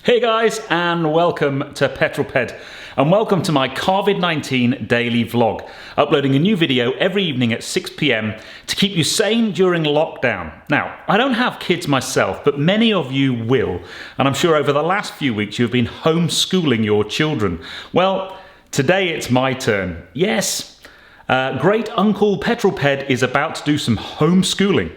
Hey guys, and welcome to Petrol Ped, and welcome to my CarVid19 Daily vlog, uploading a new video every evening at 6 p.m. to keep you sane during lockdown. Now, I don't have kids myself, but many of you will, and I'm sure over the last few weeks you've been homeschooling your children. Well, today it's my turn. Yes, great Uncle Petrol Ped is about to do some homeschooling.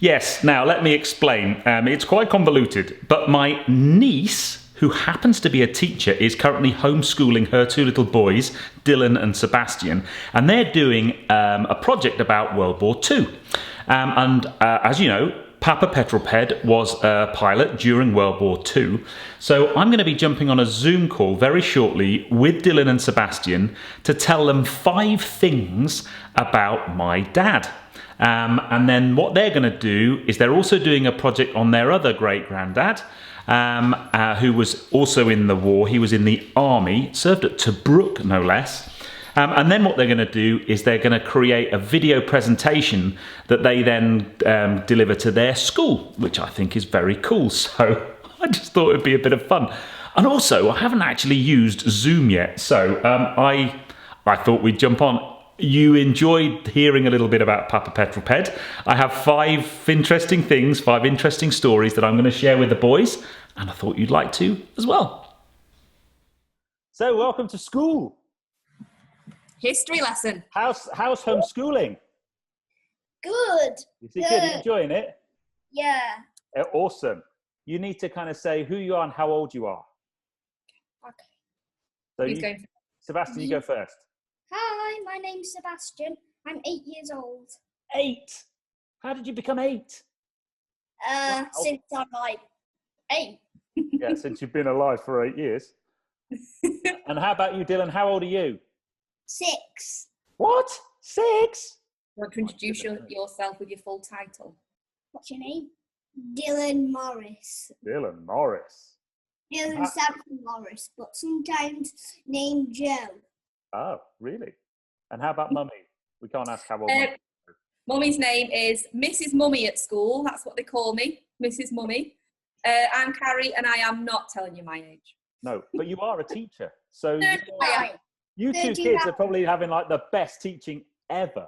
Yes, now let me explain. It's quite convoluted, but my niece, who happens to be a teacher, is currently homeschooling her two little boys, Dylan and Sebastian, and they're doing a project about World War II. As you know, Papa Petrol Ped was a pilot during World War II, so I'm going to be jumping on a Zoom call very shortly with Dylan and Sebastian to tell them 5 things about my dad. And then what they're going to do is they're also doing a project on their other great-granddad, who was also in the war. He was in the army, served at Tobruk, no less. And then what they're going to do is they're going to create a video presentation that they then deliver to their school, which I think is very cool. So I just thought it'd be a bit of fun. And also, I haven't actually used Zoom yet, so I thought we'd jump on. You enjoyed hearing a little bit about Papa Petrol Ped. I have 5 interesting things, 5 interesting stories that I'm going to share with the boys, and I thought you'd like to as well. So, welcome to school. History lesson. How's homeschooling? Good. You see, good. You enjoying it? Yeah. Awesome. You need to kind of say who you are and how old you are. Okay. So, Sebastian, you go first. Hi, my name's Sebastian. I'm 8 years old. 8? How did you become 8? Wow. Since I'm like 8. Yeah, since you've been alive for 8 years. And how about you, Dylan? How old are you? 6. What? 6? Want to introduce yourself with your full title? What's your name? Dylan Morris. Dylan Morris. Dylan Samson Morris, but sometimes named Joe. Oh, really? And how about Mummy? We can't ask how old Mummy is. Mummy's name is Mrs. Mummy at school. That's what they call me, Mrs. Mummy. I'm Carrie, and I am not telling you my age. No, but you are a teacher. So you 39. two kids are probably having like the best teaching ever.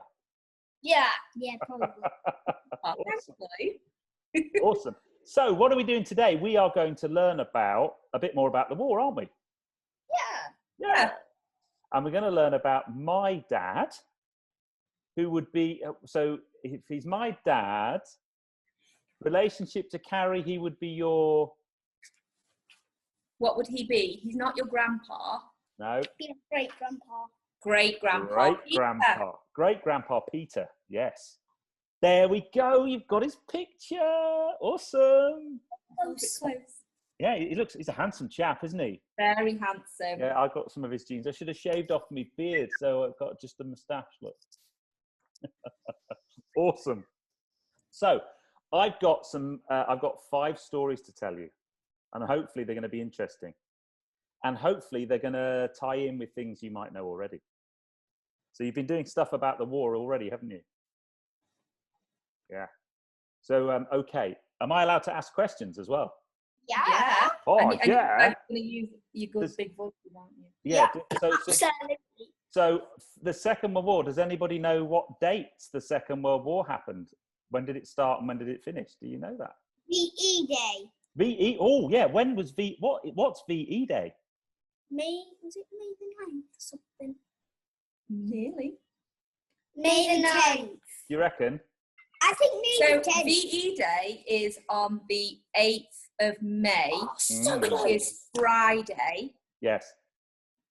Yeah, probably. Awesome. Awesome. So what are we doing today? We are going to learn about a bit more about the war, aren't we? Yeah. And we're going to learn about my dad, who would be, so if he's my dad, relationship to Carrie, he would be your... What would he be? He's not your grandpa. No. Be a great-grandpa. Great-grandpa. Great-grandpa. Great-grandpa Peter, yes. There we go, you've got his picture. Awesome. Oh, so Yeah, he's a handsome chap, isn't he? Very handsome. Yeah, I got some of his genes. I should have shaved off my beard, so I've got just a moustache look. Awesome. So, I've got 5 stories to tell you, and hopefully they're going to be interesting. And hopefully they're going to tie in with things you might know already. So you've been doing stuff about the war already, haven't you? Yeah. So, okay. Am I allowed to ask questions as well? yeah. Oh, and yeah. You're going to use your good big voice, aren't you? Yeah. Absolutely. So the Second World War, does anybody know what dates the Second World War happened? When did it start and when did it finish? Do you know that? VE Day. VE, oh yeah, when was what's VE Day? Was it May the 9th or something? Really? May the 10th. You reckon? I think May the 10th. VE Day is on the 8th of May, So which close. is Friday. Yes.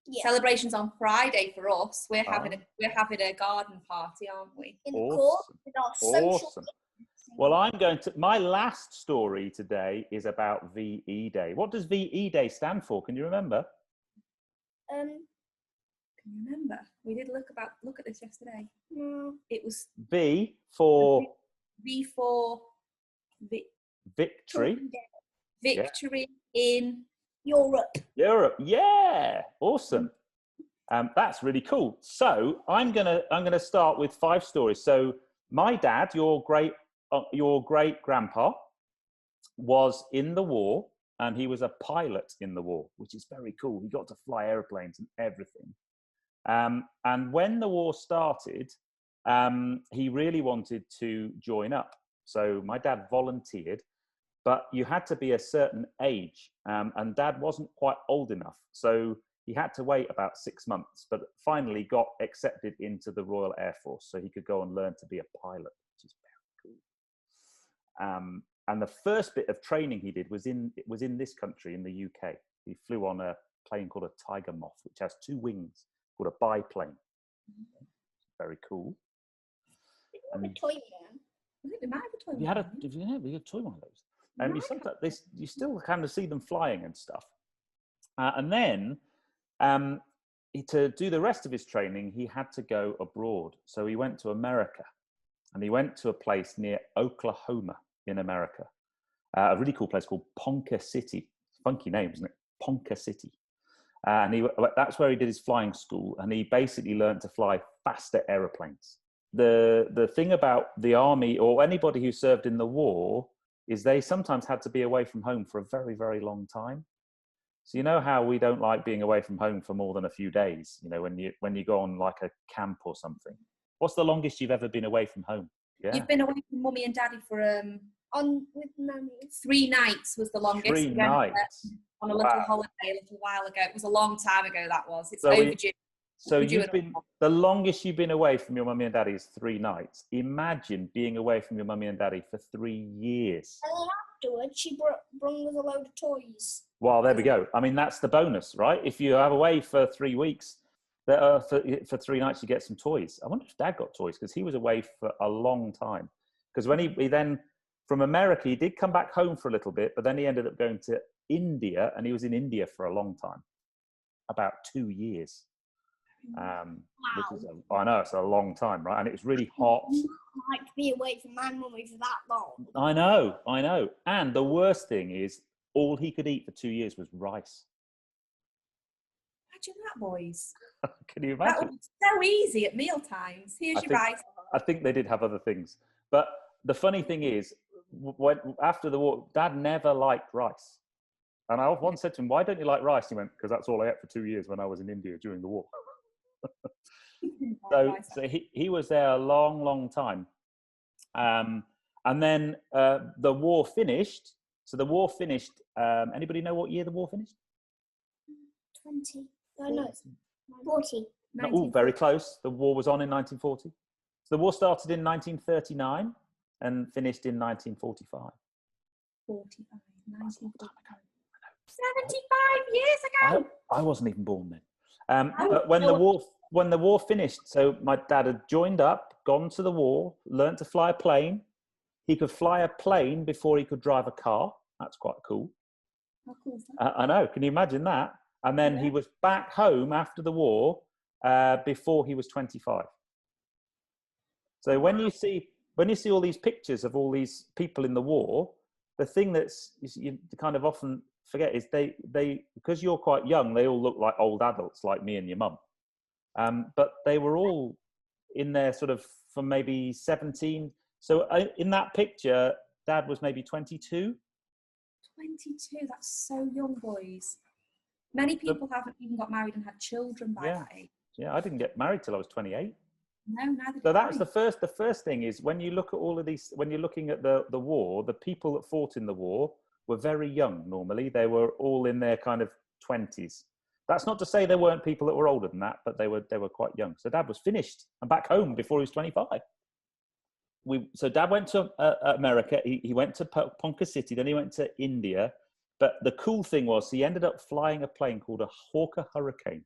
Yeah. Celebrations on Friday for us. We're having a garden party, aren't we? In the court with our social. Awesome. Well, my last story today is about VE Day. What does VE Day stand for? Can you remember? Can you remember? We did look at this yesterday. No. It was V for victory. Victory in Europe. Europe. Yeah. Awesome. That's really cool. So I'm gonna start with 5 stories. So my dad, your great grandpa, was in the war, and he was a pilot in the war, which is very cool. He got to fly airplanes and everything. And when the war started, he really wanted to join up. So my dad volunteered, but you had to be a certain age, and Dad wasn't quite old enough. So he had to wait about 6 months, but finally got accepted into the Royal Air Force so he could go and learn to be a pilot, which is very cool. And the first bit of training he did was in this country, in the UK. He flew on a plane called a Tiger Moth, which has 2 wings, called a biplane. Very cool. A toy man. I think they might have a toy. We had a toy one of those. And you still kind of see them flying and stuff. And then to do the rest of his training, he had to go abroad. So he went to America, and he went to a place near Oklahoma in America, a really cool place called Ponca City. Funky name, isn't it? Ponca City. And that's where he did his flying school, and he basically learned to fly faster aeroplanes. The thing about the army or anybody who served in the war is they sometimes had to be away from home for a very, very long time. So you know how we don't like being away from home for more than a few days, you know, when you go on like a camp or something. What's the longest you've ever been away from home? Yeah. You've been away from Mummy and Daddy for With nanny. 3 nights was the longest. 3 nights. On a little holiday a little while ago. It was a long time ago, that was. It's So overdue. So the longest you've been away from your mummy and daddy is 3 nights. Imagine being away from your mummy and daddy for 3 years. And then afterwards, she brought us a load of toys. Well, there we go. I mean, that's the bonus, right? If you have away for 3 weeks, for 3 nights, you get some toys. I wonder if Dad got toys, because he was away for a long time. Because when he then, from America, he did come back home for a little bit, but then he ended up going to India, and he was in India for a long time, about 2 years. Wow. Which is I know, it's a long time, right? And it was really hot. I like to be away from my mummy for that long. I know. And the worst thing is, all he could eat for 2 years was rice. Imagine that, boys. Can you That imagine? would be so easy at meal times. Here's your rice. I think they did have other things. But the funny thing is, after the war, Dad never liked rice. And I once said to him, "Why don't you like rice?" He went, "Because that's all I ate for 2 years when I was in India during the war." So he was there a long time. And then the war finished. So the war finished. Anybody know what year the war finished? 20. No, it's 40. Oh, very close. The war was on in 1940. So the war started in 1939 and finished in 1945. 45, 1945. 75 years ago. I wasn't even born then. But when the war finished, so my dad had joined up, gone to the war, learned to fly a plane. He could fly a plane before he could drive a car. That's quite cool. How cool is that? I know. Can you imagine that? And then he was back home after the war before he was 25. So when you see all these pictures of all these people in the war, the thing you kind of often forget is they because you're quite young, they all look like old adults like me and your mum. But they were all in there sort of from maybe 17. So in that picture, Dad was maybe 22. 22, that's so young, boys. Many people haven't even got married and had children by that age. Yeah, I didn't get married till I was 28. No, neither did So that I. was the first thing is when you look at all of these, when you're looking at the war, the people that fought in the war were very young normally. They were all in their kind of 20s. That's not to say there weren't people that were older than that, but they were quite young. So Dad was finished and back home before he was 25. So Dad went to America. He went to Ponca City, then he went to India. But the cool thing was he ended up flying a plane called a Hawker Hurricane.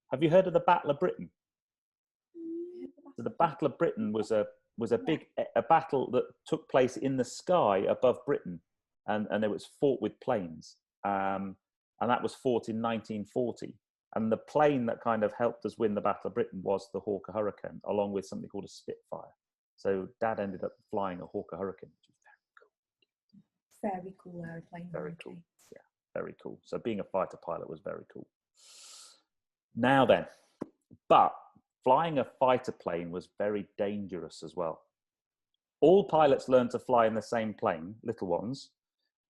Have you heard of the Battle of Britain? So the Battle of Britain was a big battle that took place in the sky above Britain, and it was fought with planes, and that was fought in 1940. And the plane that kind of helped us win the Battle of Britain was the Hawker Hurricane, along with something called a Spitfire. So Dad ended up flying a Hawker Hurricane, which was very cool aeroplane. Very cool. Yeah, very cool. So being a fighter pilot was very cool. Now then, But flying a fighter plane was very dangerous as well. All pilots learn to fly in the same plane, little ones,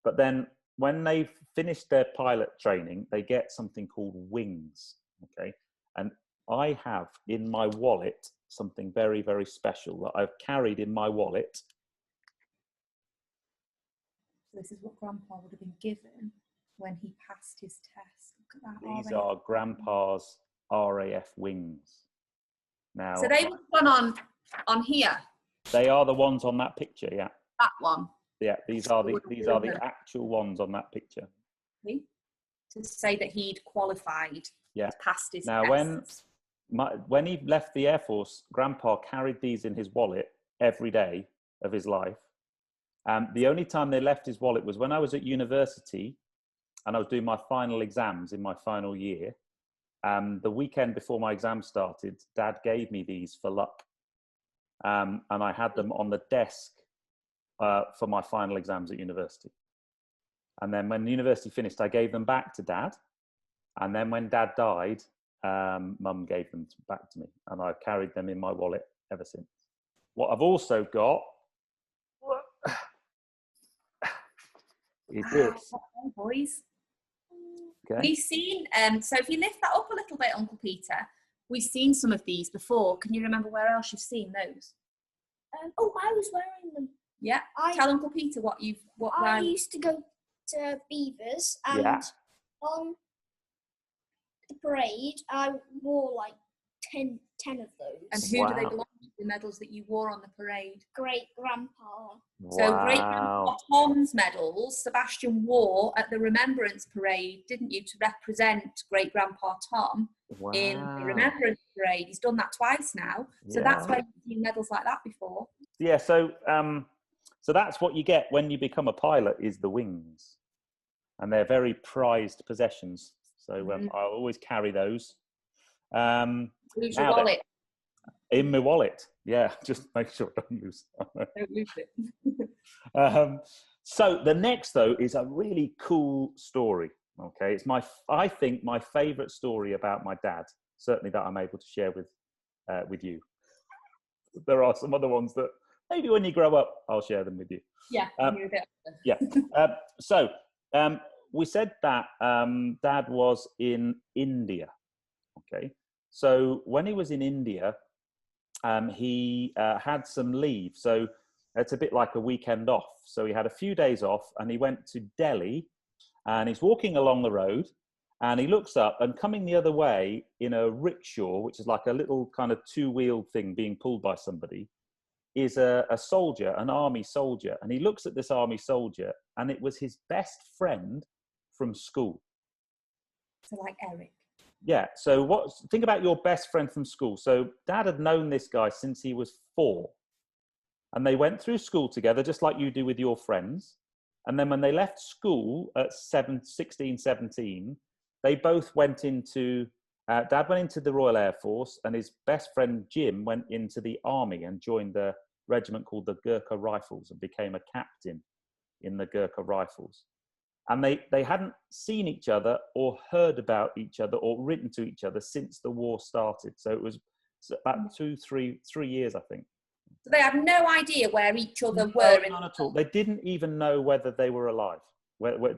but then when they've finished their pilot training, they get something called wings, okay? And I have in my wallet something very, very special that I've carried in my wallet. This is what Grandpa would have been given when he passed his test. Look at that. These are Grandpa's RAF wings. Now, So they would have gone on here. they are the ones on that picture, yeah. That one. Yeah, these are the actual ones on that picture. To say that he'd qualified, yeah, passed his now tests. when he left the Air Force, Grandpa carried these in his wallet every day of his life. The only time they left his wallet was when I was at university and I was doing my final exams in my final year. The weekend before my exam started, Dad gave me these for luck. And I had them on the desk for my final exams at university. And then when university finished, I gave them back to Dad. And then when Dad died, Mum gave them back to me. And I've carried them in my wallet ever since. What I've also got is this. Boys. Okay. We've seen, so if you lift that up a little bit, Uncle Peter, we've seen some of these before. Can you remember where else you've seen those? Oh, I was wearing them. Yeah. Tell Uncle Peter what I used to go to Beavers, and on the parade, I wore like 10 of those. And who do they belong to, the medals that you wore on the parade? Great Grandpa. So Great Grandpa Tom's medals, Sebastian wore at the Remembrance Parade, didn't you, to represent Great Grandpa Tom in the Remembrance Parade. He's done that twice now. So that's where you've seen medals like that before. Yeah, so that's what you get when you become a pilot, is the wings. And they're very prized possessions. So I'll always carry those. Lose your wallet. In my wallet, yeah. Just make sure I don't lose. Don't lose it. So the next, though, is a really cool story. Okay, it's I think my favourite story about my dad. Certainly that I'm able to share with you. There are some other ones that maybe when you grow up, I'll share them with you. Yeah, you're a bit. Yeah. So we said that Dad was in India. Okay. So when he was in India, he had some leave. So it's a bit like a weekend off. So he had a few days off and he went to Delhi, and he's walking along the road and he looks up, and coming the other way in a rickshaw, which is like a little kind of two-wheeled thing being pulled by somebody, is a soldier, an army soldier. And he looks at this army soldier, and it was his best friend from school. So like Eric. Yeah. So think about your best friend from school. So Dad had known this guy since he was 4. And they went through school together, just like you do with your friends. And then when they left school at 16, 17, they both went into, Dad went into the Royal Air Force, and his best friend Jim went into the army and joined the regiment called the Gurkha Rifles and became a captain in the Gurkha Rifles. And they hadn't seen each other or heard about each other or written to each other since the war started. So it was about 3 years, I think. So they had no idea where each other were. None at all. They didn't even know whether they were alive.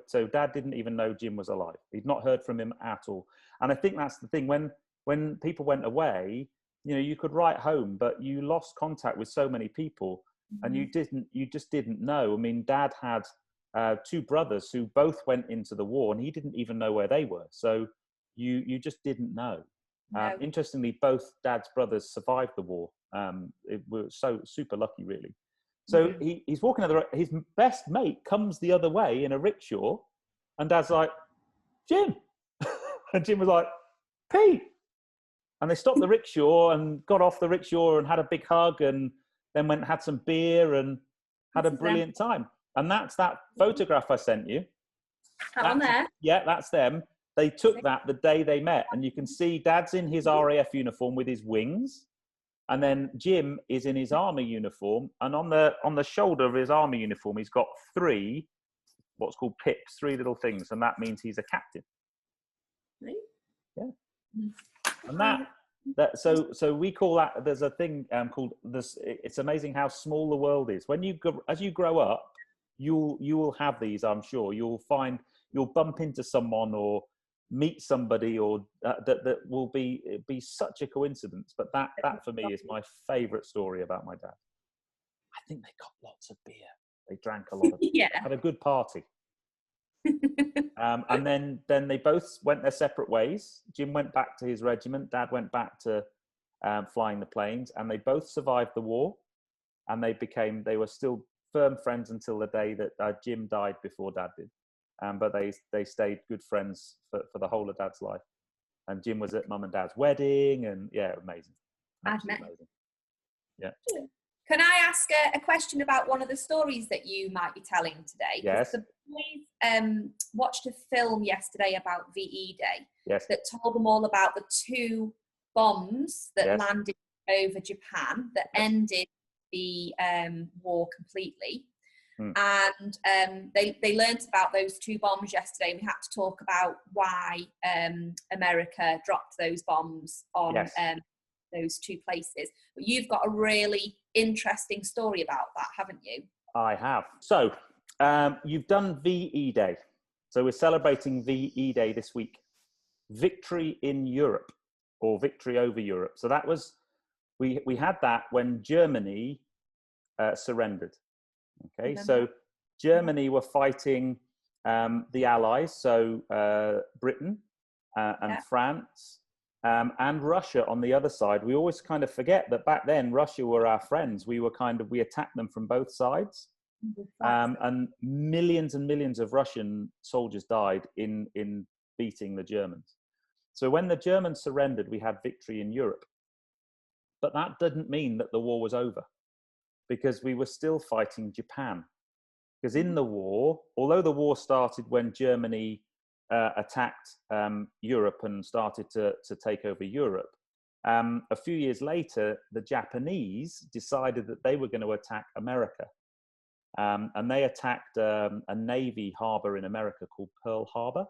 So Dad didn't even know Jim was alive. He'd not heard from him at all. And I think that's the thing. When people went away, you could write home, but you lost contact with so many people, and you just didn't know. I mean, Dad had 2 brothers who both went into the war, and he didn't even know where they were. So you just didn't know. No. Interestingly, both Dad's brothers survived the war. It was so super lucky, really. So he's walking his best mate comes the other way in a rickshaw, and Dad's like, Jim. And Jim was like, Pete. And they stopped the rickshaw and got off the rickshaw and had a big hug, and then went and had some beer and had a brilliant time. And that's that photograph I sent you. On there? Yeah, that's them. They took that the day they met, and you can see Dad's in his RAF uniform with his wings, and then Jim is in his army uniform, and on the shoulder of his army uniform, he's got 3 what's called pips, 3 little things, and that means he's a captain. Really? Yeah. And So we call that, there's a thing called this. It's amazing how small the world is. As you grow up, you will have these. I'm sure you'll bump into someone or meet somebody, or that will be such a coincidence. But that for me is my favourite story about my dad. I think they got lots of beer. They drank a lot of beer. Yeah. Had a good party. And then they both went their separate ways. Jim went back to his regiment. Dad went back to flying the planes, and they both survived the war. And they were still firm friends until the day that Jim died before Dad did. But they stayed good friends for the whole of Dad's life. And Jim was at Mum and Dad's wedding, and yeah, amazing. Absolutely amazing. Yeah. Can I ask a question about one of the stories that you might be telling today? Yes. The boys watched a film yesterday about VE Day. Yes. That told them all about the 2 bombs that yes. landed over Japan that ended the war completely. And they learnt about those 2 bombs yesterday, and we had to talk about why America dropped those bombs on those 2 places. But you've got a really interesting story about that, haven't you? I have. So you've done VE Day. So we're celebrating VE Day this week. Victory in Europe, or victory over Europe. So that was, we had that when Germany surrendered. Okay, so Germany were fighting the Allies, so Britain and France and Russia on the other side. We always kind of forget that back then Russia were our friends. We attacked them from both sides, and millions of Russian soldiers died in beating the Germans. So when the Germans surrendered, we had victory in Europe. But that didn't mean that the war was over, because we were still fighting Japan. Because in the war, although the war started when Germany attacked Europe and started to take over Europe, a few years later, the Japanese decided that they were going to attack America. And they attacked a Navy harbor in America called Pearl Harbor.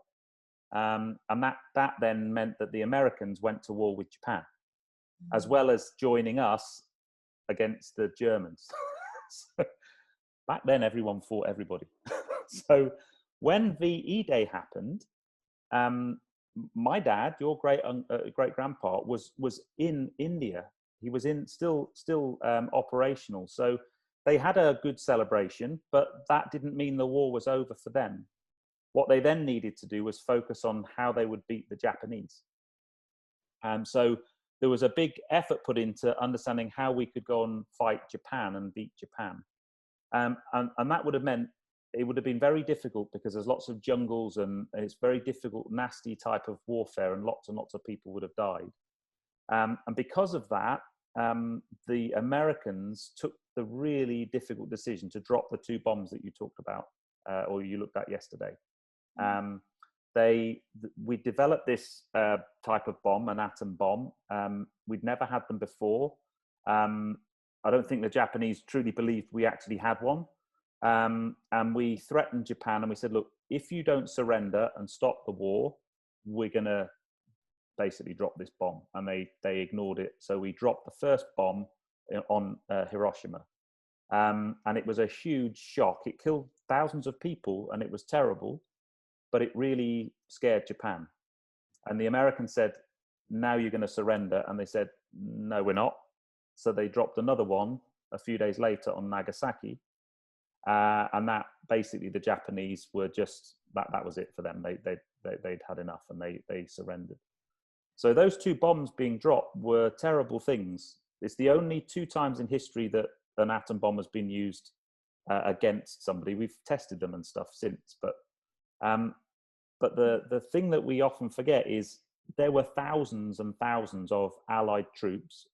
And that then meant that the Americans went to war with Japan, as well as joining us against the Germans. So, back then, everyone fought everybody. So when VE Day happened, my dad, your great grandpa, was in India. He was still operational. So they had a good celebration, but that didn't mean the war was over for them. What they then needed to do was focus on how they would beat the Japanese. So there was a big effort put into understanding how we could go and fight Japan and beat Japan. And that would have meant it would have been very difficult, because there's lots of jungles and it's very difficult, nasty type of warfare, and lots of people would have died. And because of that, the Americans took the really difficult decision to drop the 2 bombs that you talked about, or you looked at yesterday. We developed this type of bomb, an atom bomb. We'd never had them before. I don't think the Japanese truly believed we actually had one. And we threatened Japan, and we said, look, if you don't surrender and stop the war, we're going to basically drop this bomb. And they ignored it. So we dropped the first bomb on Hiroshima. And it was a huge shock. It killed thousands of people, and it was terrible, but it really scared Japan. And the Americans said, now you're going to surrender. And they said, no, we're not. So they dropped another one a few days later on Nagasaki. And that basically, the Japanese were just, that was it for them. They'd had enough, and they surrendered. So those 2 bombs being dropped were terrible things. It's the only 2 times in history that an atom bomb has been used against somebody. We've tested them and stuff since, but the thing that we often forget is there were thousands and thousands of Allied troops,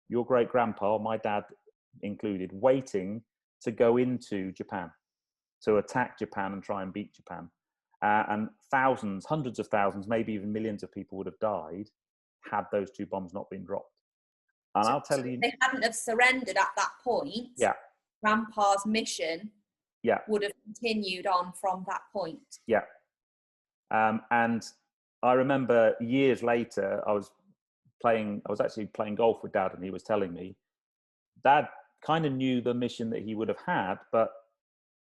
your great grandpa, my dad included, waiting to go into Japan, to attack Japan and try and beat Japan. And thousands, hundreds of thousands, maybe even millions of people would have died had those 2 bombs not been dropped. And I'll tell you, if they hadn't have surrendered at that point, Grandpa's mission would have continued on from that point. Yeah. And I remember years later, I was was actually playing golf with Dad, and he was telling me, Dad kind of knew the mission that he would have had, but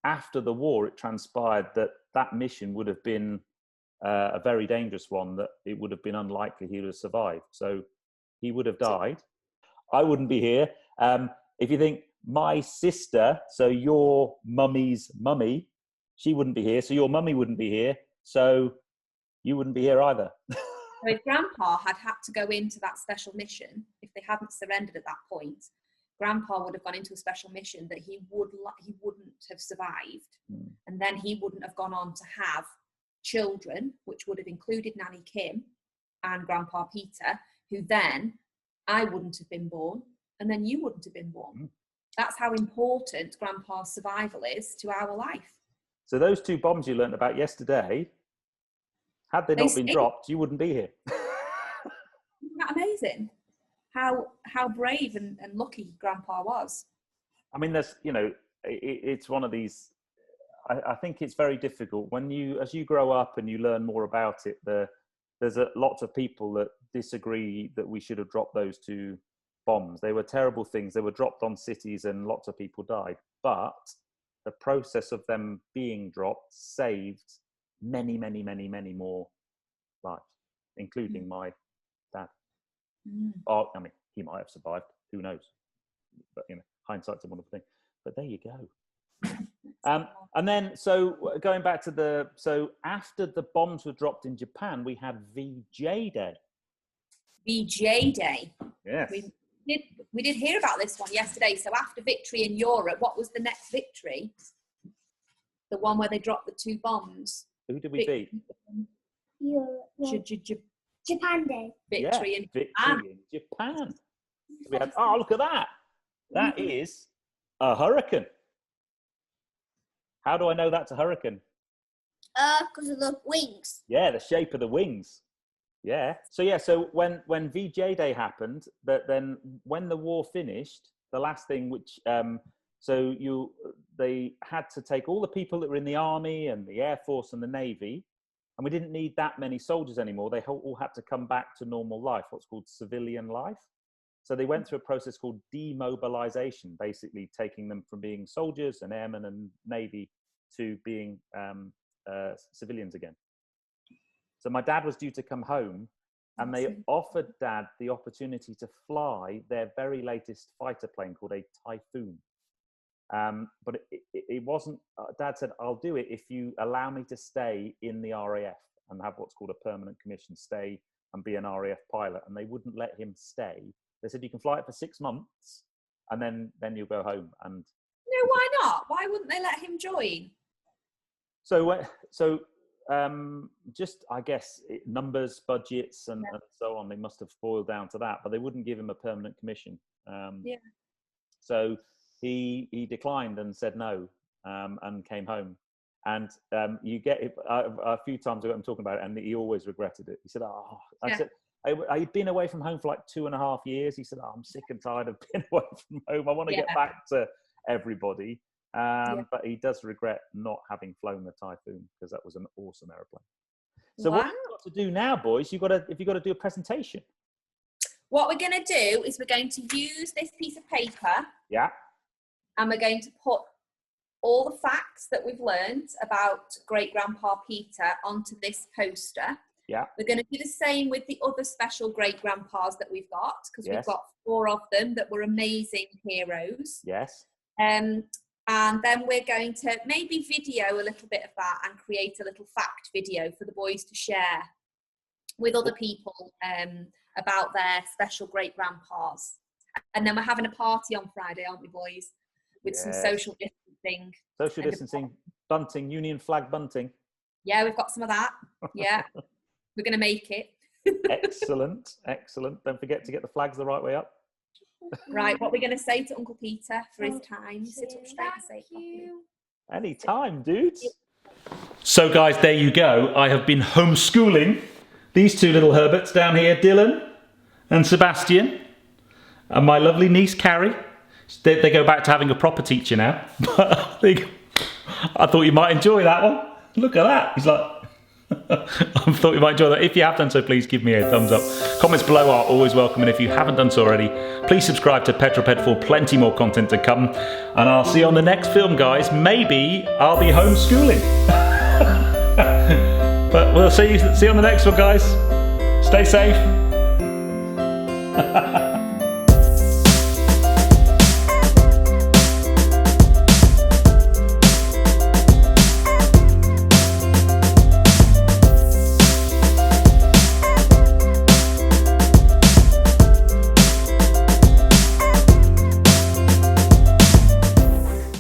after the war, it transpired that mission would have been a very dangerous one, that it would have been unlikely he would have survived. So he would have died. I wouldn't be here. If you think my sister, so your mummy's mummy, she wouldn't be here. So your mummy wouldn't be here. So you wouldn't be here either. So if Grandpa had to go into that special mission, if they hadn't surrendered at that point, Grandpa would have gone into a special mission that he wouldn't have survived. And then he wouldn't have gone on to have children, which would have included Nanny Kim and Grandpa Peter, who then I wouldn't have been born, and then you wouldn't have been born. That's how important Grandpa's survival is to our life. So those 2 bombs you learned about yesterday, had they not been dropped, you wouldn't be here. Isn't that amazing? How brave and lucky Grandpa was. I mean, there's, it's one of these, I think it's very difficult as you grow up and you learn more about it, there's lots of people that disagree that we should have dropped those 2 bombs. They were terrible things. They were dropped on cities and lots of people died. But the process of them being dropped saved many, many, many, many more lives, including my dad. Oh, I mean, he might have survived. Who knows? But hindsight's a wonderful thing. But there you go. And then, so going back to so after the bombs were dropped in Japan, we had VJ Day. VJ Day. Yes. We did hear about this one yesterday. So after victory in Europe, what was the next victory? The one where they dropped the 2 bombs. Who did we beat? Japan Day. Victory in Japan. We had, oh, look at that. That is a hurricane. How do I know that's a hurricane? Because of the wings. Yeah, the shape of the wings. Yeah. So when VJ Day happened, then when the war finished, the last thing which they had to take all the people that were in the army and the Air Force and the Navy, and we didn't need that many soldiers anymore. They all had to come back to normal life, what's called civilian life. So they went through a process called demobilization, basically taking them from being soldiers and airmen and Navy to being civilians again. So my dad was due to come home, and they offered Dad the opportunity to fly their very latest fighter plane called a Typhoon. But it wasn't, Dad said, I'll do it if you allow me to stay in the RAF and have what's called a permanent commission, stay and be an RAF pilot. And they wouldn't let him stay. They said, you can fly it for 6 months and then you'll go home. And no, why not? Why wouldn't they let him join? Just, I guess, numbers, budgets, and so on. They must have boiled down to that, but they wouldn't give him a permanent commission. So he declined and said no, and came home. And you get it a few times ago, I'm talking about it, and he always regretted it. He said, I said, I'd been away from home for like 2.5 years. He said, I'm sick and tired of being away from home. I want to get back to everybody. But he does regret not having flown the Typhoon, because that was an awesome aeroplane. So what you've got to do now, boys, you've got to do a presentation. What we're going to do is we're going to use this piece of paper. Yeah. And we're going to put all the facts that we've learned about great-grandpa Peter onto this poster. Yeah. We're going to do the same with the other special great-grandpas that we've got, because we've got 4 of them that were amazing heroes. Yes. And then we're going to maybe video a little bit of that and create a little fact video for the boys to share with other people about their special great-grandpas. And then we're having a party on Friday, aren't we, boys? With some social distancing. Social distancing, bunting, Union flag bunting. Yeah, we've got some of that. Yeah, we're going to make it. Excellent. Don't forget to get the flags the right way up. Right, what we're going to say to Uncle Peter for his time. Sit up straight and say it. Any time, dudes. So, guys, there you go. I have been homeschooling these 2 little Herberts down here, Dylan and Sebastian, and my lovely niece, Carrie. They go back to having a proper teacher now. But I thought you might enjoy that one. Look at that. He's like, I thought you might enjoy that. If you have done so, please give me a thumbs up. Comments below are always welcome, and if you haven't done so already, please subscribe to Petrol Ped for plenty more content to come. And I'll see you on the next film, guys. Maybe I'll be homeschooling. But we'll see you on the next one, guys. Stay safe.